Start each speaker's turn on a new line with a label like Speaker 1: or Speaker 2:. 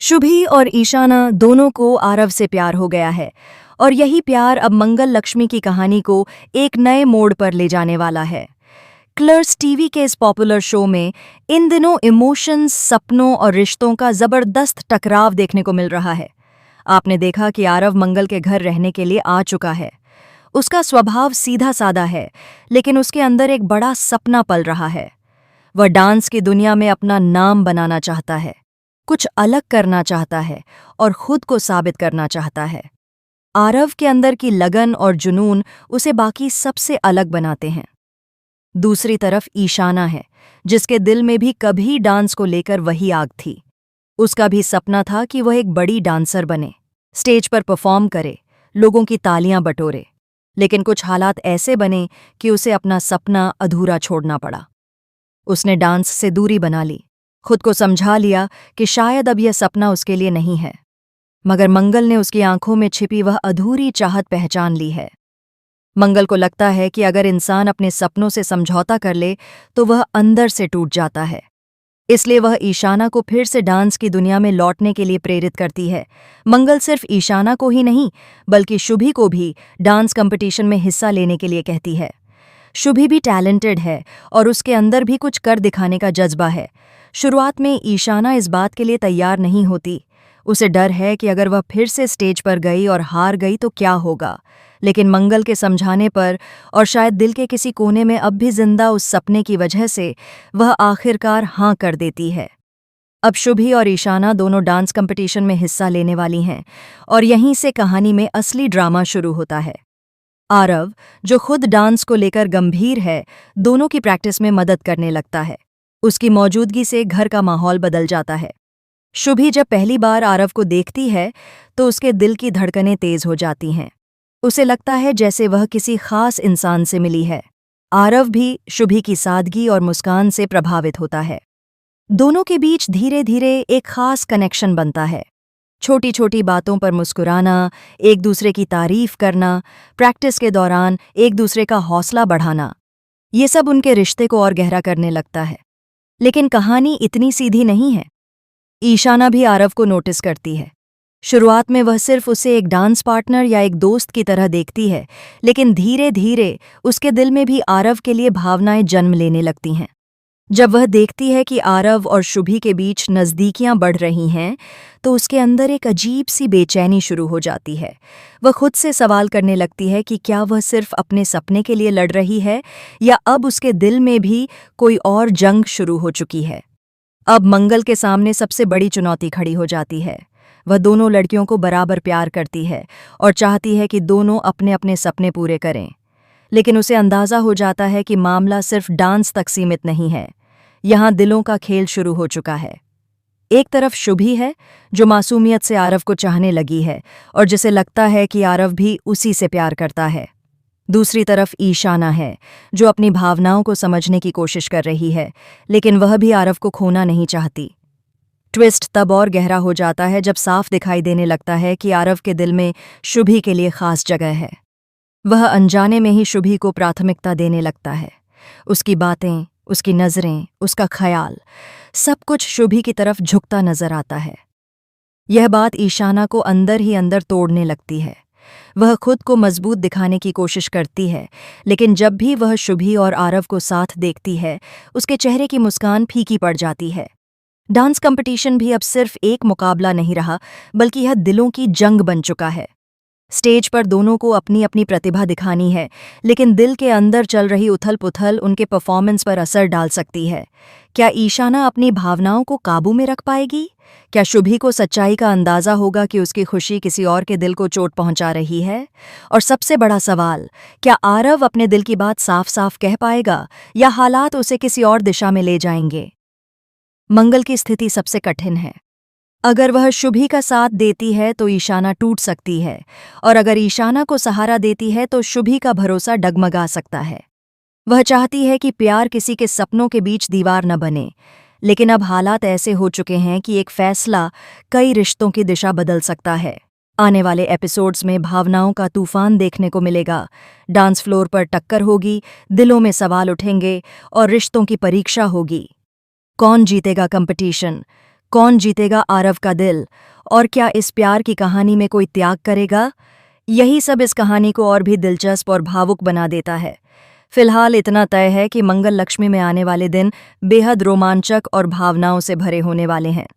Speaker 1: शुभी और ईशाना दोनों को आरव से प्यार हो गया है और यही प्यार अब मंगल लक्ष्मी की कहानी को एक नए मोड़ पर ले जाने वाला है। क्लर्स टीवी के इस पॉपुलर शो में इन दिनों इमोशंस, सपनों और रिश्तों का जबरदस्त टकराव देखने को मिल रहा है। आपने देखा कि आरव मंगल के घर रहने के लिए आ चुका है। उसका स्वभाव सीधा साधा है, लेकिन उसके अंदर एक बड़ा सपना पल रहा है। वह डांस की दुनिया में अपना नाम बनाना चाहता है, कुछ अलग करना चाहता है और खुद को साबित करना चाहता है। आरव के अंदर की लगन और जुनून उसे बाकी सबसे अलग बनाते हैं। दूसरी तरफ ईशाना है, जिसके दिल में भी कभी डांस को लेकर वही आग थी। उसका भी सपना था कि वह एक बड़ी डांसर बने, स्टेज पर परफॉर्म करे, लोगों की तालियां बटोरे। लेकिन कुछ हालात ऐसे बने कि उसे अपना सपना अधूरा छोड़ना पड़ा। उसने डांस से दूरी बना ली, खुद को समझा लिया कि शायद अब यह सपना उसके लिए नहीं है। मगर मंगल ने उसकी आंखों में छिपी वह अधूरी चाहत पहचान ली है। मंगल को लगता है कि अगर इंसान अपने सपनों से समझौता कर ले तो वह अंदर से टूट जाता है। इसलिए वह ईशाना को फिर से डांस की दुनिया में लौटने के लिए प्रेरित करती है। मंगल सिर्फ ईशाना को ही नहीं, बल्कि शुभी को भी डांस कंपटीशन में हिस्सा लेने के लिए कहती है। शुभी भी टैलेंटेड है और उसके अंदर भी कुछ कर दिखाने का जज्बा है। शुरुआत में ईशाना इस बात के लिए तैयार नहीं होती। उसे डर है कि अगर वह फिर से स्टेज पर गई और हार गई तो क्या होगा। लेकिन मंगल के समझाने पर और शायद दिल के किसी कोने में अब भी जिंदा उस सपने की वजह से वह आखिरकार हाँ कर देती है। अब शुभी और ईशाना दोनों डांस कंपटीशन में हिस्सा लेने वाली हैं और यहीं से कहानी में असली ड्रामा शुरू होता है। आरव, जो खुद डांस को लेकर गंभीर है, दोनों की प्रैक्टिस में मदद करने लगता है। उसकी मौजूदगी से घर का माहौल बदल जाता है। शुभी जब पहली बार आरव को देखती है तो उसके दिल की धड़कनें तेज हो जाती हैं। उसे लगता है जैसे वह किसी खास इंसान से मिली है। आरव भी शुभी की सादगी और मुस्कान से प्रभावित होता है। दोनों के बीच धीरे धीरे एक खास कनेक्शन बनता है। छोटी छोटी बातों पर मुस्कुराना, एक दूसरे की तारीफ करना, प्रैक्टिस के दौरान एक दूसरे का हौसला बढ़ाना, ये सब उनके रिश्ते को और गहरा करने लगता है। लेकिन कहानी इतनी सीधी नहीं है। ईशाना भी आरव को नोटिस करती है। शुरुआत में वह सिर्फ उसे एक डांस पार्टनर या एक दोस्त की तरह देखती है, लेकिन धीरे धीरे उसके दिल में भी आरव के लिए भावनाएं जन्म लेने लगती हैं। जब वह देखती है कि आरव और शुभी के बीच नज़दीकियां बढ़ रही हैं, तो उसके अंदर एक अजीब सी बेचैनी शुरू हो जाती है। वह खुद से सवाल करने लगती है कि क्या वह सिर्फ अपने सपने के लिए लड़ रही है या अब उसके दिल में भी कोई और जंग शुरू हो चुकी है। अब मंगल के सामने सबसे बड़ी चुनौती खड़ी हो जाती है। वह दोनों लड़कियों को बराबर प्यार करती है और चाहती है कि दोनों अपने अपने सपने पूरे करें। लेकिन उसे अंदाज़ा हो जाता है कि मामला सिर्फ डांस तक सीमित नहीं है। यहाँ दिलों का खेल शुरू हो चुका है। एक तरफ शुभी है, जो मासूमियत से आरव को चाहने लगी है और जिसे लगता है कि आरव भी उसी से प्यार करता है। दूसरी तरफ ईशाना है, जो अपनी भावनाओं को समझने की कोशिश कर रही है, लेकिन वह भी आरव को खोना नहीं चाहती। ट्विस्ट तब और गहरा हो जाता है जब साफ दिखाई देने लगता है कि आरव के दिल में शुभी के लिए खास जगह है। वह अनजाने में ही शुभी को प्राथमिकता देने लगता है। उसकी बातें, उसकी नज़रें, उसका ख्याल, सब कुछ शुभी की तरफ झुकता नजर आता है। यह बात ईशाना को अंदर ही अंदर तोड़ने लगती है। वह खुद को मजबूत दिखाने की कोशिश करती है, लेकिन जब भी वह शुभी और आरव को साथ देखती है, उसके चेहरे की मुस्कान फीकी पड़ जाती है। डांस कंपटीशन भी अब सिर्फ एक मुकाबला नहीं रहा, बल्कि यह दिलों की जंग बन चुका है। स्टेज पर दोनों को अपनी अपनी प्रतिभा दिखानी है, लेकिन दिल के अंदर चल रही उथल-पुथल उनके परफॉर्मेंस पर असर डाल सकती है। क्या ईशाना अपनी भावनाओं को काबू में रख पाएगी? क्या शुभी को सच्चाई का अंदाज़ा होगा कि उसकी खुशी किसी और के दिल को चोट पहुंचा रही है? और सबसे बड़ा सवाल, क्या आरव अपने दिल की बात साफ-साफ कह पाएगा या हालात उसे किसी और दिशा में ले जाएंगे? मंगल की स्थिति सबसे कठिन है। अगर वह शुभी का साथ देती है तो ईशाना टूट सकती है, और अगर ईशाना को सहारा देती है तो शुभी का भरोसा डगमगा सकता है। वह चाहती है कि प्यार किसी के सपनों के बीच दीवार न बने, लेकिन अब हालात ऐसे हो चुके हैं कि एक फैसला कई रिश्तों की दिशा बदल सकता है। आने वाले एपिसोड्स में भावनाओं का तूफान देखने को मिलेगा। डांस फ्लोर पर टक्कर होगी, दिलों में सवाल उठेंगे और रिश्तों की परीक्षा होगी। कौन जीतेगा कंपटीशन? कौन जीतेगा आरव का दिल, और क्या इस प्यार की कहानी में कोई त्याग करेगा? यही सब इस कहानी को और भी दिलचस्प और भावुक बना देता है। फिलहाल इतना तय है कि मंगल लक्ष्मी में आने वाले दिन बेहद रोमांचक और भावनाओं से भरे होने वाले हैं।